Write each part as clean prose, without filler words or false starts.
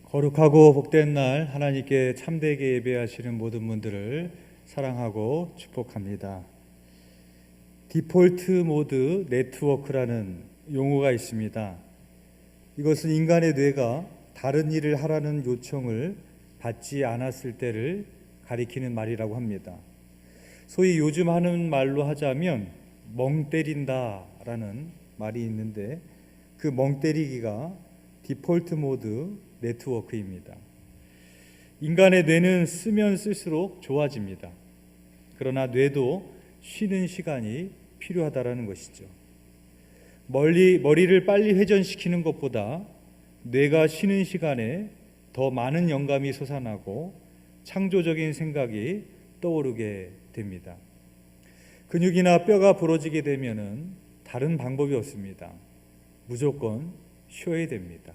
거룩하고 복된 날 하나님께 참되게 예배하시는 모든 분들을 사랑하고 축복합니다. 디폴트 모드 네트워크라는 용어가 있습니다. 이것은 인간의 뇌가 다른 일을 하라는 요청을 받지 않았을 때를 가리키는 말이라고 합니다. 소위 요즘 하는 말로 하자면 멍 때린다라는 말이 있는데, 그 멍 때리기가 디폴트 모드 네트워크입니다. 인간의 뇌는 쓰면 쓸수록 좋아집니다. 그러나 뇌도 쉬는 시간이 필요하다라는 것이죠. 머리를 빨리 회전시키는 것보다 뇌가 쉬는 시간에 더 많은 영감이 솟아나고 창조적인 생각이 떠오르게 됩니다. 근육이나 뼈가 부러지게 되면은 다른 방법이 없습니다. 무조건 쉬어야 됩니다.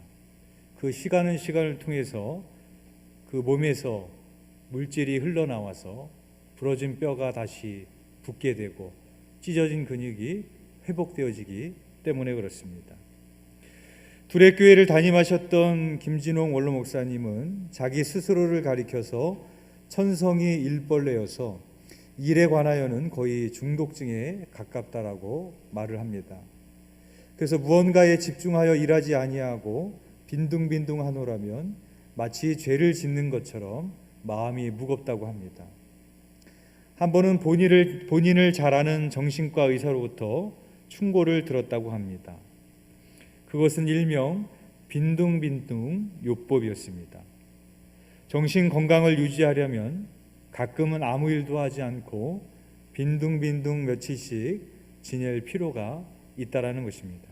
그 시간을 통해서 그 몸에서 물질이 흘러나와서 부러진 뼈가 다시 붙게 되고 찢어진 근육이 회복되어지기 때문에 그렇습니다. 두레교회를 담임하셨던 김진홍 원로 목사님은 자기 스스로를 가리켜서 천성이 일벌레여서 일에 관하여는 거의 중독증에 가깝다라고 말을 합니다. 그래서 무언가에 집중하여 일하지 아니하고 빈둥빈둥하노라면 마치 죄를 짓는 것처럼 마음이 무겁다고 합니다. 한 번은 본인을 잘 아는 정신과 의사로부터 충고를 들었다고 합니다. 그것은 일명 빈둥빈둥 요법이었습니다. 정신 건강을 유지하려면 가끔은 아무 일도 하지 않고 빈둥빈둥 며칠씩 지낼 필요가 있다라는 것입니다.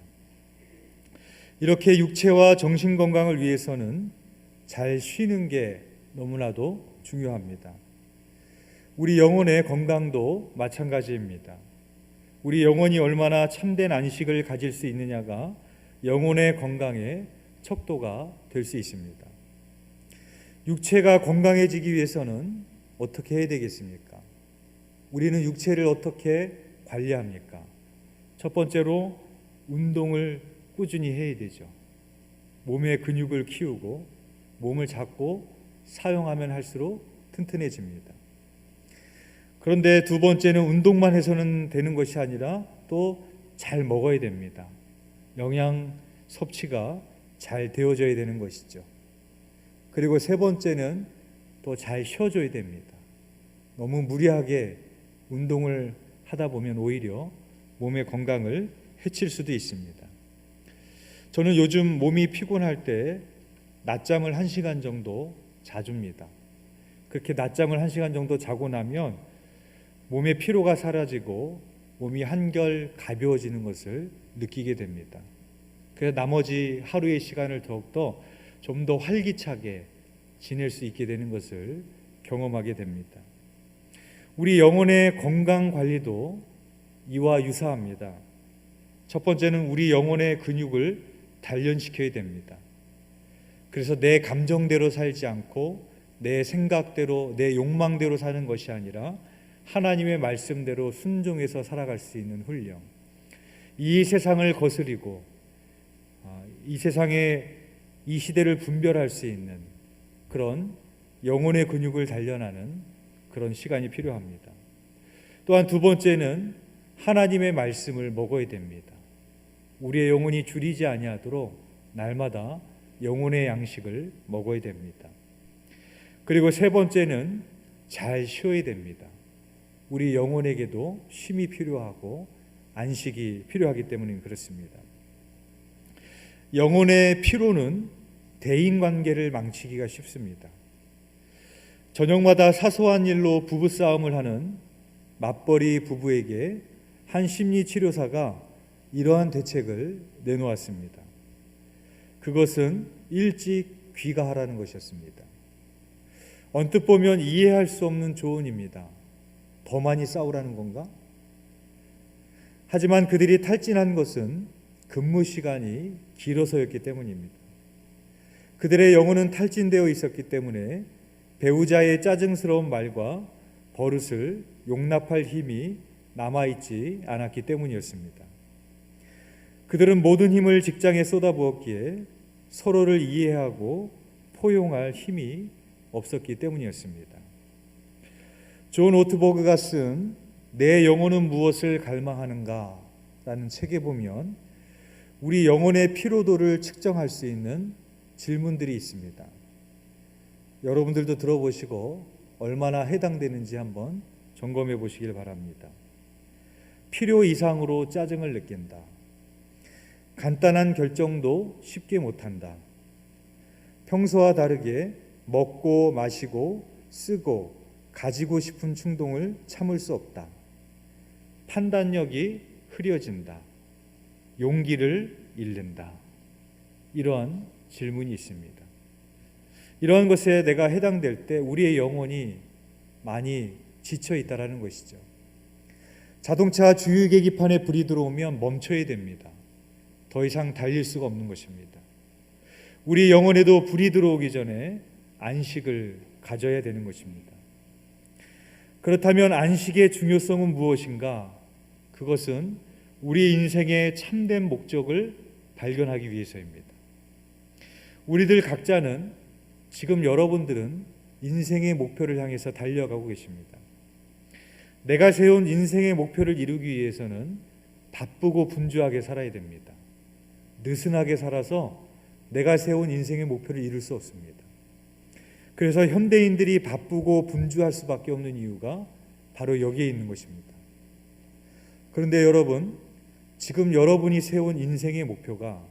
이렇게 육체와 정신 건강을 위해서는 잘 쉬는 게 너무나도 중요합니다. 우리 영혼의 건강도 마찬가지입니다. 우리 영혼이 얼마나 참된 안식을 가질 수 있느냐가 영혼의 건강의 척도가 될 수 있습니다. 육체가 건강해지기 위해서는 어떻게 해야 되겠습니까? 우리는 육체를 어떻게 관리합니까? 첫 번째로 운동을 꾸준히 해야 되죠. 몸의 근육을 키우고 몸을 잡고 사용하면 할수록 튼튼해집니다. 그런데 두 번째는 운동만 해서는 되는 것이 아니라 또 잘 먹어야 됩니다. 영양 섭취가 잘 되어져야 되는 것이죠. 그리고 세 번째는 또 잘 쉬어줘야 됩니다. 너무 무리하게 운동을 하다 보면 오히려 몸의 건강을 해칠 수도 있습니다. 저는 요즘 몸이 피곤할 때 낮잠을 1시간 정도 자줍니다. 그렇게 낮잠을 1시간 정도 자고 나면 몸의 피로가 사라지고 몸이 한결 가벼워지는 것을 느끼게 됩니다. 그래서 나머지 하루의 시간을 더욱더 좀 더 활기차게 지낼 수 있게 되는 것을 경험하게 됩니다. 우리 영혼의 건강 관리도 이와 유사합니다. 첫 번째는 우리 영혼의 근육을 단련시켜야 됩니다. 그래서 내 감정대로 살지 않고 내 생각대로, 내 욕망대로 사는 것이 아니라 하나님의 말씀대로 순종해서 살아갈 수 있는 훈련. 이 세상을 거스리고 이 세상의 이 시대를 분별할 수 있는 그런 영혼의 근육을 단련하는 그런 시간이 필요합니다. 또한 두 번째는 하나님의 말씀을 먹어야 됩니다. 우리의 영혼이 줄이지 아니하도록 날마다 영혼의 양식을 먹어야 됩니다. 그리고 세 번째는 잘 쉬어야 됩니다. 우리 영혼에게도 쉼이 필요하고 안식이 필요하기 때문에 그렇습니다. 영혼의 피로는 대인관계를 망치기가 쉽습니다. 저녁마다 사소한 일로 부부싸움을 하는 맞벌이 부부에게 한 심리치료사가 이러한 대책을 내놓았습니다. 그것은 일찍 귀가하라는 것이었습니다. 언뜻 보면 이해할 수 없는 조언입니다. 더 많이 싸우라는 건가? 하지만 그들이 탈진한 것은 근무 시간이 길어서였기 때문입니다. 그들의 영혼은 탈진되어 있었기 때문에 배우자의 짜증스러운 말과 버릇을 용납할 힘이 남아있지 않았기 때문이었습니다. 그들은 모든 힘을 직장에 쏟아부었기에 서로를 이해하고 포용할 힘이 없었기 때문이었습니다. 존 오트버그가 쓴 내 영혼은 무엇을 갈망하는가 라는 책에 보면 우리 영혼의 피로도를 측정할 수 있는 질문들이 있습니다. 여러분들도 들어보시고 얼마나 해당되는지 한번 점검해 보시길 바랍니다. 필요 이상으로 짜증을 느낀다. 간단한 결정도 쉽게 못한다. 평소와 다르게 먹고 마시고 쓰고 가지고 싶은 충동을 참을 수 없다. 판단력이 흐려진다. 용기를 잃는다. 이러한 질문이 있습니다. 이러한 것에 내가 해당될 때 우리의 영혼이 많이 지쳐 있다라는 것이죠. 자동차 주유 계기판에 불이 들어오면 멈춰야 됩니다. 더 이상 달릴 수가 없는 것입니다. 우리 영혼에도 불이 들어오기 전에 안식을 가져야 되는 것입니다. 그렇다면 안식의 중요성은 무엇인가? 그것은 우리 인생의 참된 목적을 발견하기 위해서입니다. 우리들 각자는 지금 여러분들은 인생의 목표를 향해서 달려가고 계십니다. 내가 세운 인생의 목표를 이루기 위해서는 바쁘고 분주하게 살아야 됩니다. 느슨하게 살아서 내가 세운 인생의 목표를 이룰 수 없습니다. 그래서 현대인들이 바쁘고 분주할 수밖에 없는 이유가 바로 여기에 있는 것입니다. 그런데 여러분, 지금 여러분이 세운 인생의 목표가,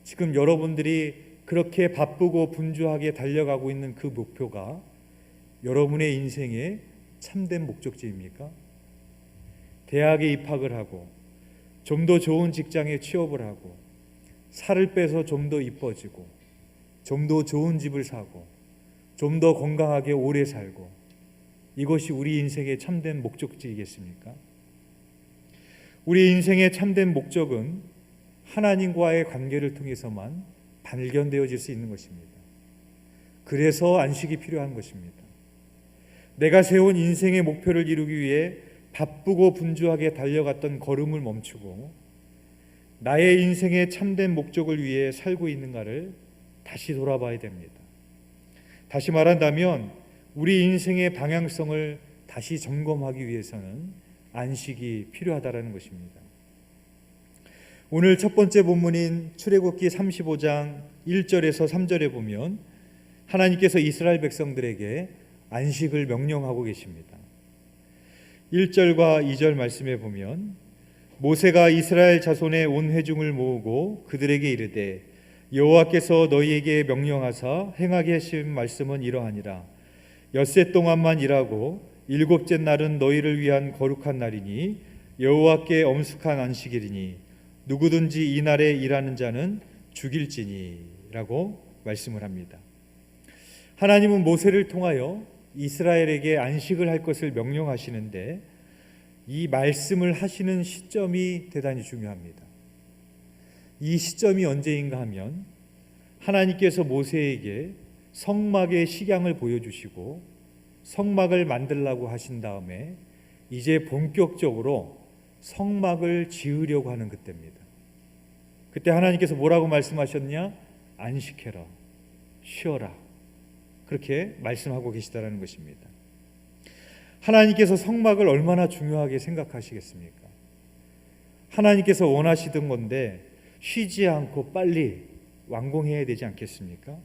지금 여러분들이 그렇게 바쁘고 분주하게 달려가고 있는 그 목표가 여러분의 인생의 참된 목적지입니까? 대학에 입학을 하고 좀 더 좋은 직장에 취업을 하고 살을 빼서 좀 더 이뻐지고 좀 더 좋은 집을 사고 좀 더 건강하게 오래 살고, 이것이 우리 인생의 참된 목적지이겠습니까? 우리 인생의 참된 목적은 하나님과의 관계를 통해서만 발견되어질 수 있는 것입니다. 그래서 안식이 필요한 것입니다. 내가 세운 인생의 목표를 이루기 위해 바쁘고 분주하게 달려갔던 걸음을 멈추고 나의 인생의 참된 목적을 위해 살고 있는가를 다시 돌아봐야 됩니다. 다시 말한다면 우리 인생의 방향성을 다시 점검하기 위해서는 안식이 필요하다는 것입니다. 오늘 첫 번째 본문인 출애굽기 35장 1절에서 3절에 보면 하나님께서 이스라엘 백성들에게 안식을 명령하고 계십니다. 1절과 2절 말씀에 보면 모세가 이스라엘 자손의 온 회중을 모으고 그들에게 이르되 여호와께서 너희에게 명령하사 행하게 하신 말씀은 이러하니라. 엿새 동안만 일하고 일곱째 날은 너희를 위한 거룩한 날이니 여호와께 엄숙한 안식일이니 누구든지 이 날에 일하는 자는 죽일지니 라고 말씀을 합니다. 하나님은 모세를 통하여 이스라엘에게 안식을 할 것을 명령하시는데 이 말씀을 하시는 시점이 대단히 중요합니다. 이 시점이 언제인가 하면 하나님께서 모세에게 성막의 식양을 보여주시고 성막을 만들라고 하신 다음에 이제 본격적으로 성막을 지으려고 하는 그때입니다. 그때 하나님께서 뭐라고 말씀하셨냐? 안식해라, 쉬어라, 그렇게 말씀하고 계시다라는 것입니다. 하나님께서 성막을 얼마나 중요하게 생각하시겠습니까? 하나님께서 원하시던 건데 쉬지 않고 빨리 완공해야 되지 않겠습니까?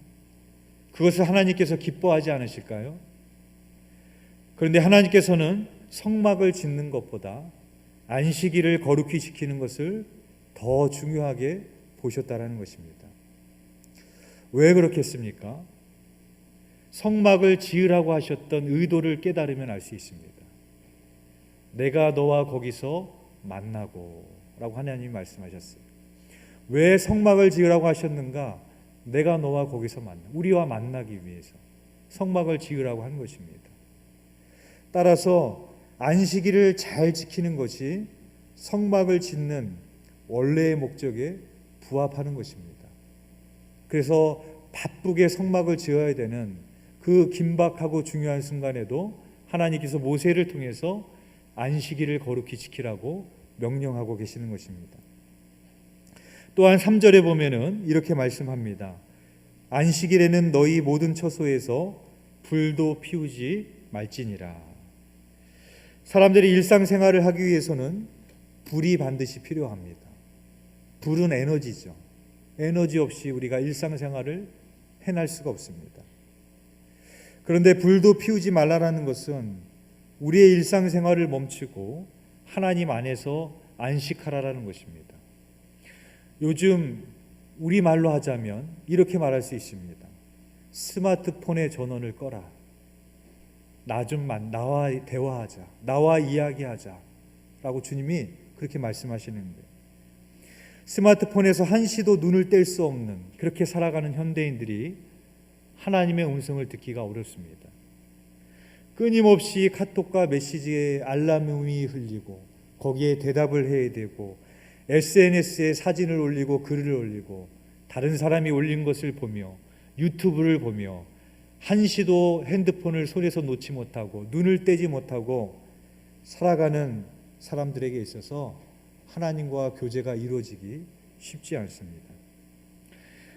그것을 하나님께서 기뻐하지 않으실까요? 그런데 하나님께서는 성막을 짓는 것보다 안식일을 거룩히 지키는 것을 더 중요하게 보셨다라는 것입니다. 왜 그렇겠습니까? 성막을 지으라고 하셨던 의도를 깨달으면 알 수 있습니다. 내가 너와 거기서 만나고 라고 하나님이 말씀하셨어요. 왜 성막을 지으라고 하셨는가? 내가 너와 거기서 우리와 만나기 위해서 성막을 지으라고 한 것입니다. 따라서 안식일을 잘 지키는 것이 성막을 짓는 원래의 목적에 부합하는 것입니다. 그래서 바쁘게 성막을 지어야 되는 그 긴박하고 중요한 순간에도 하나님께서 모세를 통해서 안식일을 거룩히 지키라고 명령하고 계시는 것입니다. 또한 3절에 보면은 이렇게 말씀합니다. 안식일에는 너희 모든 처소에서 불도 피우지 말지니라. 사람들이 일상생활을 하기 위해서는 불이 반드시 필요합니다. 불은 에너지죠. 에너지 없이 우리가 일상생활을 해낼 수가 없습니다. 그런데 불도 피우지 말라라는 것은 우리의 일상생활을 멈추고 하나님 안에서 안식하라라는 것입니다. 요즘 우리말로 하자면 이렇게 말할 수 있습니다. 스마트폰의 전원을 꺼라. 나와 대화하자. 나와 이야기하자. 라고 주님이 그렇게 말씀하시는데, 스마트폰에서 한시도 눈을 뗄 수 없는 그렇게 살아가는 현대인들이 하나님의 음성을 듣기가 어렵습니다. 끊임없이 카톡과 메시지에 알람음이 흘리고 거기에 대답을 해야 되고, SNS에 사진을 올리고 글을 올리고 다른 사람이 올린 것을 보며 유튜브를 보며 한시도 핸드폰을 손에서 놓지 못하고 눈을 떼지 못하고 살아가는 사람들에게 있어서 하나님과 교제가 이루어지기 쉽지 않습니다.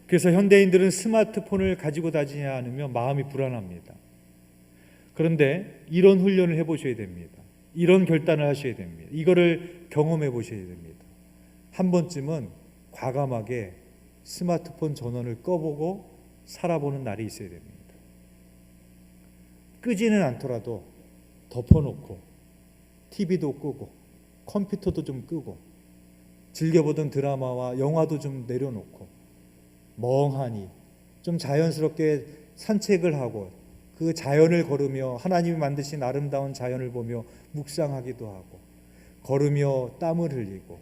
그래서 현대인들은 스마트폰을 가지고 다니지 않으면 마음이 불안합니다. 그런데 이런 훈련을 해보셔야 됩니다. 이런 결단을 하셔야 됩니다. 이거를 경험해 보셔야 됩니다. 한 번쯤은 과감하게 스마트폰 전원을 꺼보고 살아보는 날이 있어야 됩니다. 끄지는 않더라도 덮어놓고 TV도 끄고 컴퓨터도 좀 끄고 즐겨보던 드라마와 영화도 좀 내려놓고 멍하니 좀 자연스럽게 산책을 하고 그 자연을 걸으며 하나님이 만드신 아름다운 자연을 보며 묵상하기도 하고, 걸으며 땀을 흘리고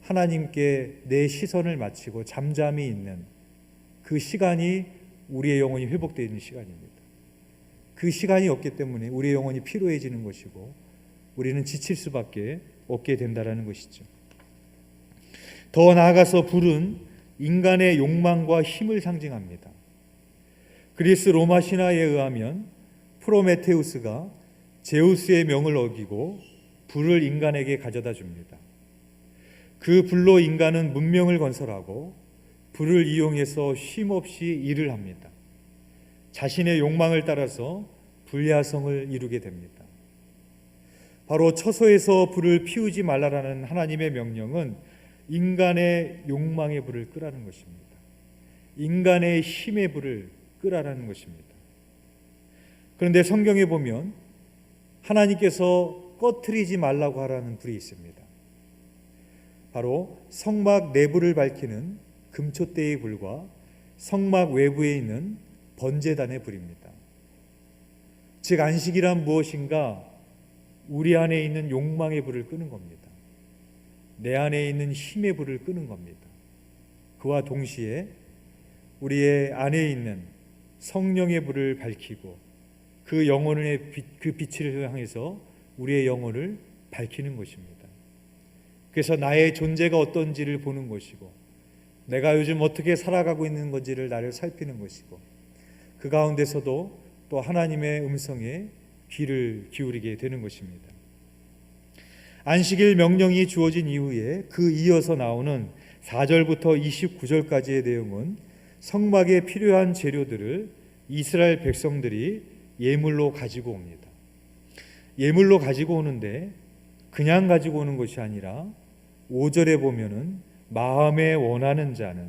하나님께 내 시선을 맞추고 잠잠히 있는 그 시간이 우리의 영혼이 회복되어 있는 시간입니다. 그 시간이 없기 때문에 우리의 영혼이 피로해지는 것이고 우리는 지칠 수밖에 없게 된다는 것이죠. 더 나아가서 불은 인간의 욕망과 힘을 상징합니다. 그리스 로마 신화에 의하면 프로메테우스가 제우스의 명을 어기고 불을 인간에게 가져다 줍니다. 그 불로 인간은 문명을 건설하고 불을 이용해서 쉼없이 일을 합니다. 자신의 욕망을 따라서 불야성을 이루게 됩니다. 바로 처소에서 불을 피우지 말라라는 하나님의 명령은 인간의 욕망의 불을 끄라는 것입니다. 인간의 힘의 불을 끄라라는 것입니다. 그런데 성경에 보면 하나님께서 꺼트리지 말라고 하라는 불이 있습니다. 바로 성막 내부를 밝히는 금촛대의 불과 성막 외부에 있는 번제단의 불입니다. 즉 안식이란 무엇인가? 우리 안에 있는 욕망의 불을 끄는 겁니다. 내 안에 있는 힘의 불을 끄는 겁니다. 그와 동시에 우리의 안에 있는 성령의 불을 밝히고 그 영혼의 그 빛을 향해서 우리의 영혼을 밝히는 것입니다. 그래서 나의 존재가 어떤지를 보는 것이고 내가 요즘 어떻게 살아가고 있는 건지를 나를 살피는 것이고 그 가운데서도 또 하나님의 음성에 귀를 기울이게 되는 것입니다. 안식일 명령이 주어진 이후에 그 이어서 나오는 4절부터 29절까지의 내용은 성막에 필요한 재료들을 이스라엘 백성들이 예물로 가지고 옵니다. 예물로 가지고 오는데 그냥 가지고 오는 것이 아니라 5절에 보면은 마음에 원하는 자는,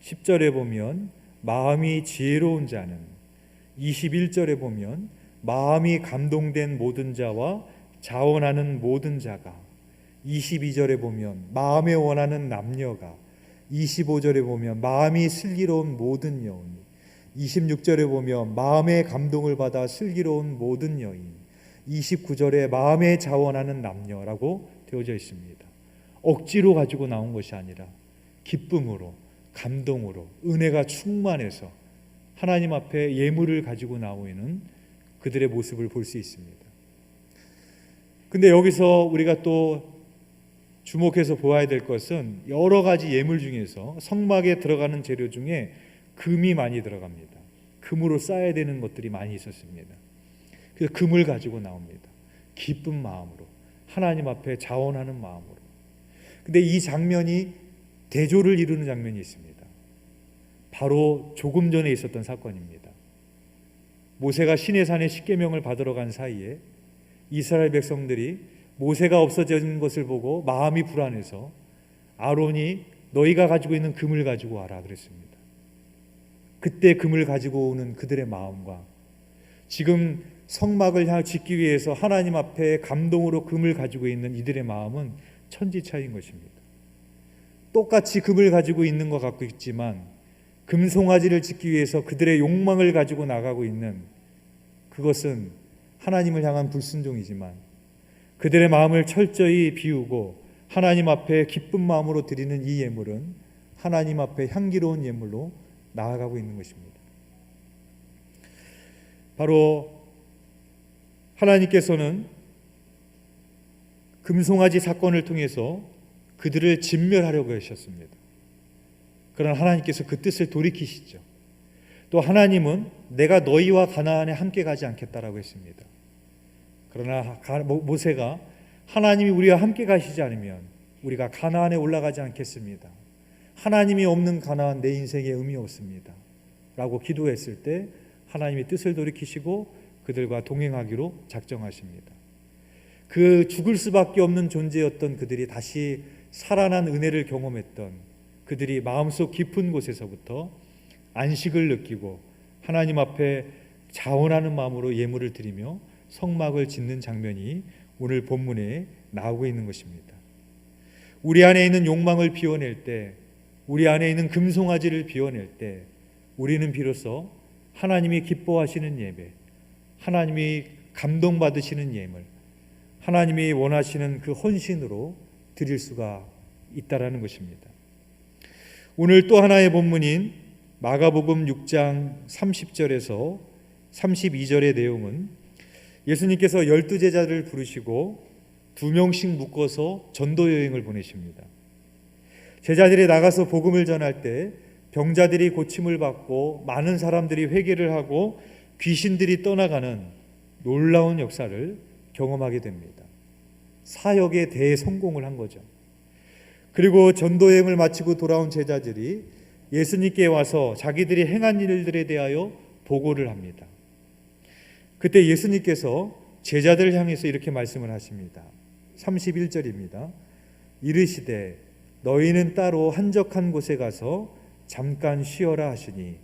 10절에 보면 마음이 지혜로운 자는, 21절에 보면 마음이 감동된 모든 자와 자원하는 모든 자가, 22절에 보면 마음에 원하는 남녀가, 25절에 보면 마음이 슬기로운 모든 여인, 26절에 보면 마음의 감동을 받아 슬기로운 모든 여인, 29절에 마음에 자원하는 남녀라고 되어져 있습니다. 억지로 가지고 나온 것이 아니라 기쁨으로, 감동으로, 은혜가 충만해서 하나님 앞에 예물을 가지고 나오는 그들의 모습을 볼 수 있습니다. 근데 여기서 우리가 또 주목해서 보아야 될 것은 여러 가지 예물 중에서 성막에 들어가는 재료 중에 금이 많이 들어갑니다. 금으로 쌓아야 되는 것들이 많이 있었습니다. 그래서 금을 가지고 나옵니다. 기쁜 마음으로, 하나님 앞에 자원하는 마음으로. 근데 이 장면이 대조를 이루는 장면이 있습니다. 바로 조금 전에 있었던 사건입니다. 모세가 시내산에 십계명을 받으러 간 사이에 이스라엘 백성들이 모세가 없어진 것을 보고 마음이 불안해서 아론이 너희가 가지고 있는 금을 가지고 와라 그랬습니다. 그때 금을 가지고 오는 그들의 마음과 지금 성막을 짓기 위해서 하나님 앞에 감동으로 금을 가지고 있는 이들의 마음은 천지차이인 것입니다. 똑같이 금을 가지고 있는 것 같고 있지만 금송아지를 짓기 위해서 그들의 욕망을 가지고 나가고 있는 그것은 하나님을 향한 불순종이지만 그들의 마음을 철저히 비우고 하나님 앞에 기쁜 마음으로 드리는 이 예물은 하나님 앞에 향기로운 예물로 나아가고 있는 것입니다. 바로 하나님께서는 금송아지 사건을 통해서 그들을 진멸하려고 하셨습니다. 그러나 하나님께서 그 뜻을 돌이키시죠. 또 하나님은 내가 너희와 가나안에 함께 가지 않겠다라고 했습니다. 그러나 모세가 하나님이 우리와 함께 가시지 않으면 우리가 가나안에 올라가지 않겠습니다. 하나님이 없는 가나안 내 인생에 의미 없습니다 라고 기도했을 때 하나님이 뜻을 돌이키시고 그들과 동행하기로 작정하십니다. 그 죽을 수밖에 없는 존재였던 그들이 다시 살아난 은혜를 경험했던 그들이 마음속 깊은 곳에서부터 안식을 느끼고 하나님 앞에 자원하는 마음으로 예물을 드리며 성막을 짓는 장면이 오늘 본문에 나오고 있는 것입니다. 우리 안에 있는 욕망을 비워낼 때, 우리 안에 있는 금송아지를 비워낼 때 우리는 비로소 하나님이 기뻐하시는 예배, 하나님이 감동받으시는 예물, 하나님이 원하시는 그 헌신으로 드릴 수가 있다라는 것입니다. 오늘 또 하나의 본문인 마가복음 6장 30절에서 32절의 내용은 예수님께서 12제자를 부르시고 2명씩 묶어서 전도 여행을 보내십니다. 제자들이 나가서 복음을 전할 때 병자들이 고침을 받고 많은 사람들이 회개를 하고 귀신들이 떠나가는 놀라운 역사를 경험하게 됩니다. 사역에 대성공을 한 거죠. 그리고 전도여행을 마치고 돌아온 제자들이 예수님께 와서 자기들이 행한 일들에 대하여 보고를 합니다. 그때 예수님께서 제자들을 향해서 이렇게 말씀을 하십니다. 31절입니다. 이르시되 너희는 따로 한적한 곳에 가서 잠깐 쉬어라 하시니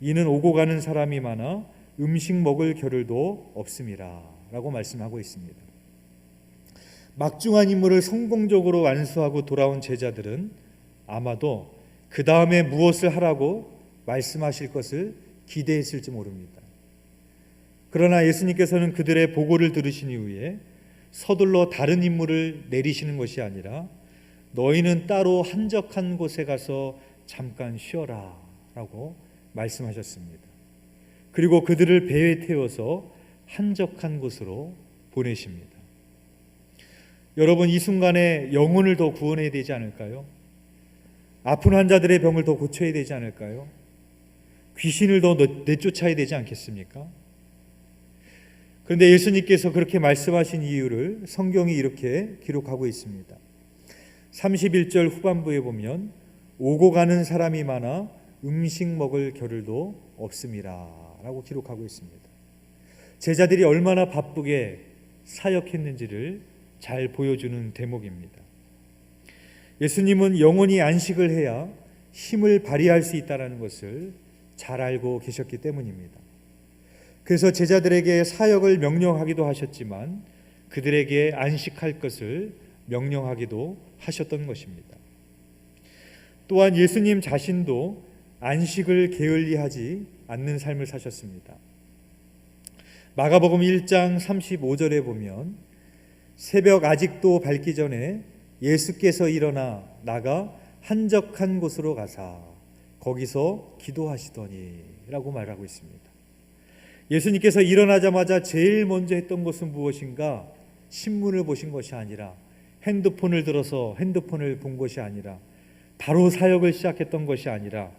이는 오고 가는 사람이 많아 음식 먹을 겨를도 없음이라 라고 말씀하고 있습니다. 막중한 임무를 성공적으로 완수하고 돌아온 제자들은 아마도 그 다음에 무엇을 하라고 말씀하실 것을 기대했을지 모릅니다. 그러나 예수님께서는 그들의 보고를 들으신 이후에 서둘러 다른 임무를 내리시는 것이 아니라 너희는 따로 한적한 곳에 가서 잠깐 쉬어라 라고 말씀하셨습니다. 그리고 그들을 배에 태워서 한적한 곳으로 보내십니다. 여러분, 이 순간에 영혼을 더 구원해야 되지 않을까요? 아픈 환자들의 병을 더 고쳐야 되지 않을까요? 귀신을 더 내쫓아야 되지 않겠습니까? 그런데 예수님께서 그렇게 말씀하신 이유를 성경이 이렇게 기록하고 있습니다. 31절 후반부에 보면 오고 가는 사람이 많아 음식 먹을 겨를도 없음이라 라고 기록하고 있습니다. 제자들이 얼마나 바쁘게 사역했는지를 잘 보여주는 대목입니다. 예수님은 영원히 안식을 해야 힘을 발휘할 수 있다는 것을 잘 알고 계셨기 때문입니다. 그래서 제자들에게 사역을 명령하기도 하셨지만 그들에게 안식할 것을 명령하기도 하셨던 것입니다. 또한 예수님 자신도 안식을 게을리하지 않는 삶을 사셨습니다. 마가복음 1장 35절에 보면 새벽 아직도 밝기 전에 예수께서 일어나 나가 한적한 곳으로 가사 거기서 기도하시더니 라고 말하고 있습니다. 예수님께서 일어나자마자 제일 먼저 했던 것은 무엇인가? 신문을 보신 것이 아니라 핸드폰을 들어서 핸드폰을 본 것이 아니라 바로 사역을 시작했던 것이 아니라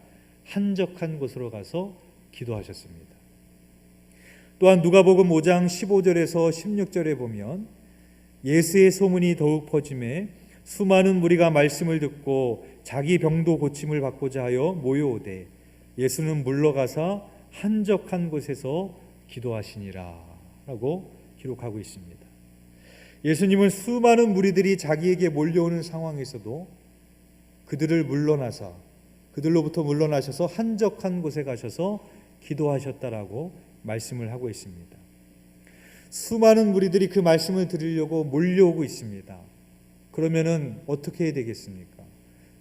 한적한 곳으로 가서 기도하셨습니다. 또한 누가복음 5장 15절에서 16절에 보면 예수의 소문이 더욱 퍼짐에 수많은 무리가 말씀을 듣고 자기 병도 고침을 받고자 하여 모여오되 예수는 물러가서 한적한 곳에서 기도하시니라 라고 기록하고 있습니다. 예수님은 수많은 무리들이 자기에게 몰려오는 상황에서도 그들로부터 물러나셔서 한적한 곳에 가셔서 기도하셨다라고 말씀을 하고 있습니다. 수많은 무리들이 그 말씀을 들으려고 몰려오고 있습니다. 그러면은 어떻게 해야 되겠습니까?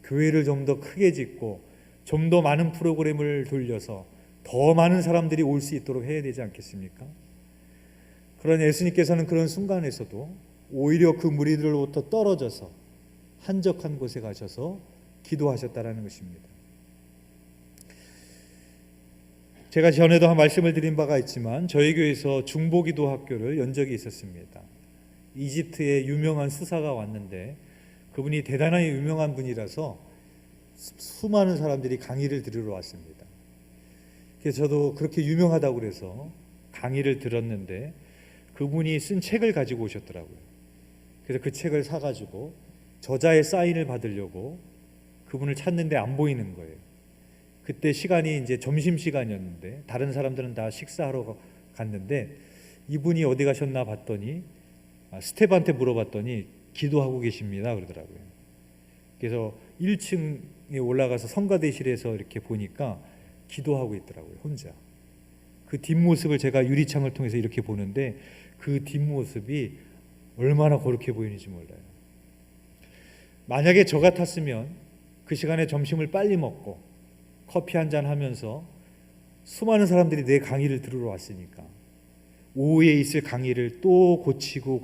교회를 좀 더 크게 짓고 좀 더 많은 프로그램을 돌려서 더 많은 사람들이 올 수 있도록 해야 되지 않겠습니까? 그러나 예수님께서는 그런 순간에서도 오히려 그 무리들로부터 떨어져서 한적한 곳에 가셔서 기도하셨다라는 것입니다. 제가 전에도 한 말씀을 드린 바가 있지만 저희 교회에서 중보기도 학교를 연 적이 있었습니다. 이집트의 유명한 수사가 왔는데 그분이 대단히 유명한 분이라서 수많은 사람들이 강의를 들으러 왔습니다. 그래서 저도 그렇게 유명하다고 그래서 강의를 들었는데 그분이 쓴 책을 가지고 오셨더라고요. 그래서 그 책을 사가지고 저자의 사인을 받으려고 그분을 찾는데 안 보이는 거예요. 그때 시간이 이제 점심시간이었는데 다른 사람들은 다 식사하러 갔는데 이분이 어디 가셨나 봤더니 스텝한테 물어봤더니 기도하고 계십니다 그러더라고요. 그래서 1층에 올라가서 성가대실에서 이렇게 보니까 기도하고 있더라고요, 혼자. 그 뒷모습을 제가 유리창을 통해서 이렇게 보는데 그 뒷모습이 얼마나 거룩해 보이는지 몰라요. 만약에 저 같았으면 그 시간에 점심을 빨리 먹고 커피 한잔 하면서 수많은 사람들이 내 강의를 들으러 왔으니까 오후에 있을 강의를 또 고치고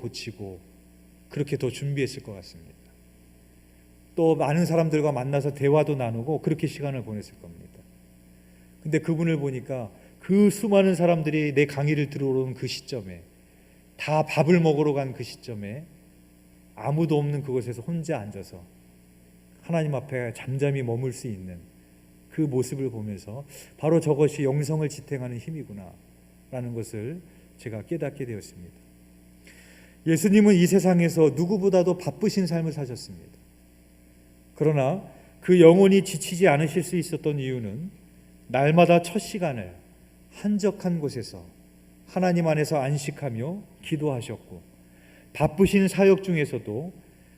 그렇게 더 준비했을 것 같습니다. 또 많은 사람들과 만나서 대화도 나누고 그렇게 시간을 보냈을 겁니다. 근데 그분을 보니까 그 수많은 사람들이 내 강의를 들으러 온 그 시점에 다 밥을 먹으러 간 그 시점에 아무도 없는 그곳에서 혼자 앉아서 하나님 앞에 잠잠히 머물 수 있는 그 모습을 보면서 바로 저것이 영성을 지탱하는 힘이구나 라는 것을 제가 깨닫게 되었습니다. 예수님은 이 세상에서 누구보다도 바쁘신 삶을 사셨습니다. 그러나 그 영혼이 지치지 않으실 수 있었던 이유는 날마다 첫 시간을 한적한 곳에서 하나님 안에서 안식하며 기도하셨고 바쁘신 사역 중에서도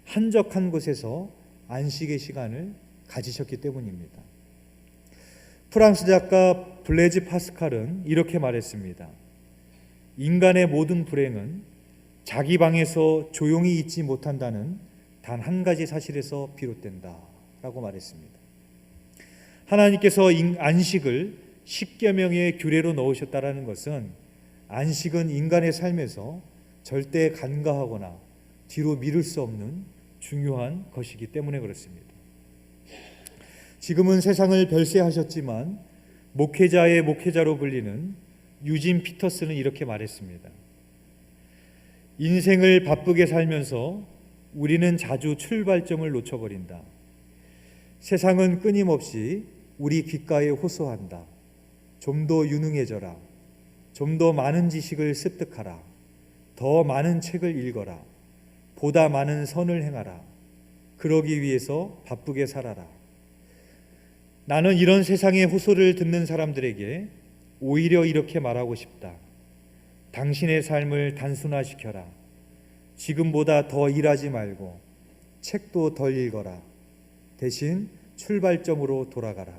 한적한 곳에서 안식의 시간을 가지셨기 때문입니다. 프랑스 작가 블레즈 파스칼은 이렇게 말했습니다. 인간의 모든 불행은 자기 방에서 조용히 있지 못한다는 단 한 가지 사실에서 비롯된다 라고 말했습니다. 하나님께서 안식을 10계명의 규례로 넣으셨다는 것은 안식은 인간의 삶에서 절대 간과하거나 뒤로 미룰 수 없는 중요한 것이기 때문에 그렇습니다. 지금은 세상을 별세하셨지만 목회자의 목회자로 불리는 유진 피터스는 이렇게 말했습니다. 인생을 바쁘게 살면서 우리는 자주 출발점을 놓쳐버린다. 세상은 끊임없이 우리 귓가에 호소한다. 좀 더 유능해져라. 좀 더 많은 지식을 습득하라. 더 많은 책을 읽어라. 보다 많은 선을 행하라. 그러기 위해서 바쁘게 살아라. 나는 이런 세상의 호소를 듣는 사람들에게 오히려 이렇게 말하고 싶다. 당신의 삶을 단순화시켜라. 지금보다 더 일하지 말고 책도 덜 읽어라. 대신 출발점으로 돌아가라.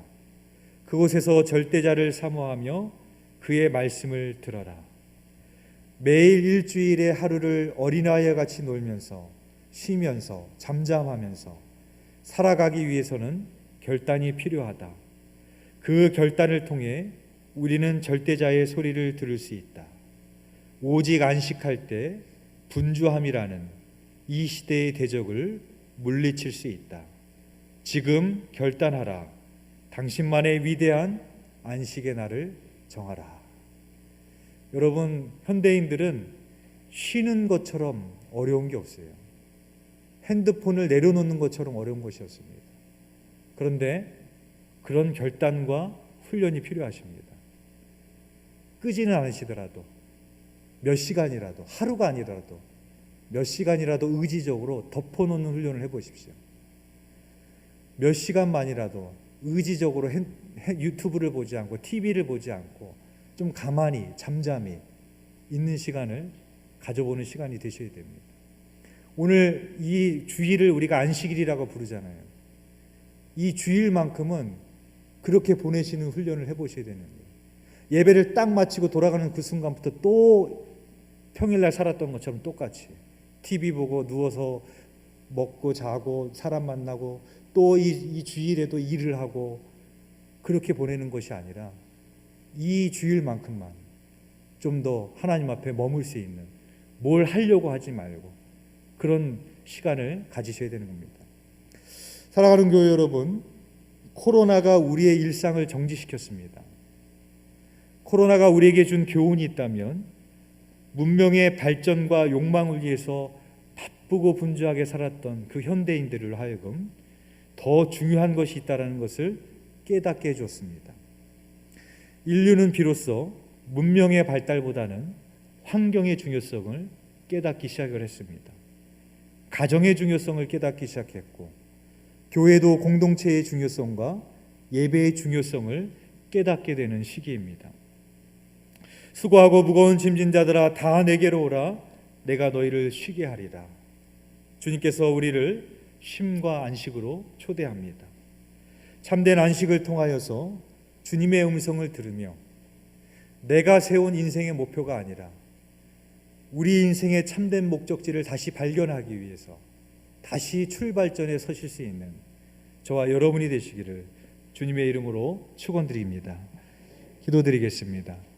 그곳에서 절대자를 사모하며 그의 말씀을 들어라. 매일 일주일의 하루를 어린아이와 같이 놀면서 쉬면서 잠잠하면서 살아가기 위해서는 결단이 필요하다. 그 결단을 통해 우리는 절대자의 소리를 들을 수 있다. 오직 안식할 때 분주함이라는 이 시대의 대적을 물리칠 수 있다. 지금 결단하라. 당신만의 위대한 안식의 날을 정하라. 여러분, 현대인들은 쉬는 것처럼 어려운 게 없어요. 핸드폰을 내려놓는 것처럼 어려운 것이 없습니다. 그런데 그런 결단과 훈련이 필요하십니다. 끄지는 않으시더라도 몇 시간이라도, 하루가 아니더라도 몇 시간이라도 의지적으로 덮어놓는 훈련을 해보십시오. 몇 시간만이라도 의지적으로 유튜브를 보지 않고 TV를 보지 않고 좀 가만히 잠잠히 있는 시간을 가져보는 시간이 되셔야 됩니다. 오늘 이 주일을 우리가 안식일이라고 부르잖아요. 이 주일만큼은 그렇게 보내시는 훈련을 해보셔야 되는 거예요. 예배를 딱 마치고 돌아가는 그 순간부터 또 평일날 살았던 것처럼 똑같이 TV 보고 누워서 먹고 자고 사람 만나고 또 이 주일에도 일을 하고 그렇게 보내는 것이 아니라 이 주일만큼만 좀 더 하나님 앞에 머물 수 있는, 뭘 하려고 하지 말고 그런 시간을 가지셔야 되는 겁니다. 사랑하는 교회 여러분, 코로나가 우리의 일상을 정지시켰습니다. 코로나가 우리에게 준 교훈이 있다면 문명의 발전과 욕망을 위해서 바쁘고 분주하게 살았던 그 현대인들을 하여금 더 중요한 것이 있다는 것을 깨닫게 해줬습니다. 인류는 비로소 문명의 발달보다는 환경의 중요성을 깨닫기 시작을 했습니다. 가정의 중요성을 깨닫기 시작했고, 교회도 공동체의 중요성과 예배의 중요성을 깨닫게 되는 시기입니다. 수고하고 무거운 짐진 자들아 다 내게로 오라, 내가 너희를 쉬게 하리라. 주님께서 우리를 쉼과 안식으로 초대합니다. 참된 안식을 통하여서 주님의 음성을 들으며 내가 세운 인생의 목표가 아니라 우리 인생의 참된 목적지를 다시 발견하기 위해서 다시 출발점에 서실 수 있는 저와 여러분이 되시기를 주님의 이름으로 축원드립니다. 기도드리겠습니다.